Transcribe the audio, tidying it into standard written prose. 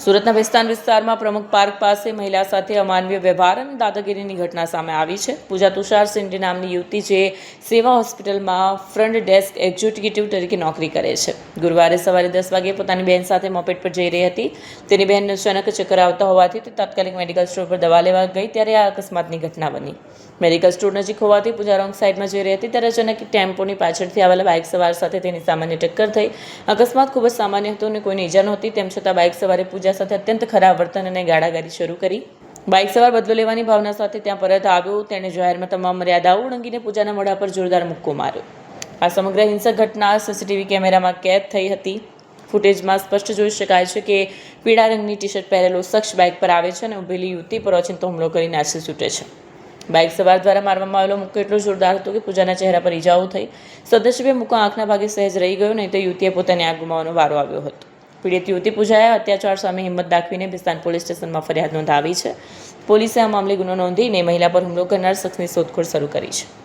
સુરતના વેસ્તાન વિસ્તારમાં પ્રમુખ પાર્ક પાસે મહિલા સાથે અમાનવીય વ્યવહાર અને દાદાગીરીની ઘટના સામે આવી છે. પૂજા તુષાર સિંધી નામની યુવતી જે સેવા હોસ્પિટલમાં ફ્રન્ટ ડેસ્ક એક્ઝિક્યુટિવ તરીકે નોકરી કરે છે. ગુરુવારે સવારે 10 વાગ્યે પોતાની બહેન સાથે મોપેડ પર જઈ રહી હતી. તેની બહેનને અચાનક ચક્કર આવતા હોવાથી તે તાત્કાલિક મેડિકલ સ્ટોર પર દવા લેવા ગઈ ત્યારે આ અકસ્માતની ઘટના બની. મેડિકલ સ્ટોર નજીક હોવાથી પૂજા રોંગ સાઈડમાં જઈ રહી હતી ત્યારે અચાનક ટેમ્પોની પાછળથી આવેલા બાઇક સવાર સાથે તેની સામાન્ય ટક્કર થઈ. અકસ્માત ખૂબ જ સામાન્ય હતો અને કોઈને ઈજા નહોતી. તેમ છતાં બાઇક સવારે પૂજા સાથે અત્યંત ખરાબ વર્તન અને ગાળાગાળી શરૂ કરી. બાઇક સવાર બદલો લેવાની ભાવના સાથે ત્યાં પરત આવ્યો. તેણે જાહેરમાં તમામ મર્યાદાઓ ઉલ્લંઘીને પૂજાના મોઢા પર જોરદાર મુક્કો માર્યો. આ સમગ્ર હિંસક ઘટના સીસીટીવી કેમેરામાં કેદ થઈ હતી. ફૂટેજમાં સ્પષ્ટ જોઈ શકાય છે કે પીળા રંગની ટી શર્ટ પહેરેલો શખ્સ બાઇક પર આવે છે અને ઊભેલી યુવતી પર ઓચિંતો હુમલો કરી નાસી છૂટે છે. બાઇક સવાર દ્વારા મારવામાં આવેલો મુક્કો એટલો જોરદાર હતો કે પૂજાના ચહેરા પર ઈજાઓ થઈ. સદસ્યએ મુક્કો આંખના ભાગે સહેજ રહી ગયો, નહીં તો યુવતીએ પોતાની આંખ ગુમાવવાનો વારો આવ્યો હતો. પીડિત યુવતી પૂજાએ અત્યાચાર સામે હિંમત દાખવીને વિસ્તાન પોલીસ સ્ટેશનમાં ફરિયાદ નોંધાવી છે. પોલીસે આ મામલે ગુનો નોંધીને મહિલા પર હુમલો કરનાર શખ્સની શોધખોળ શરૂ કરી છે.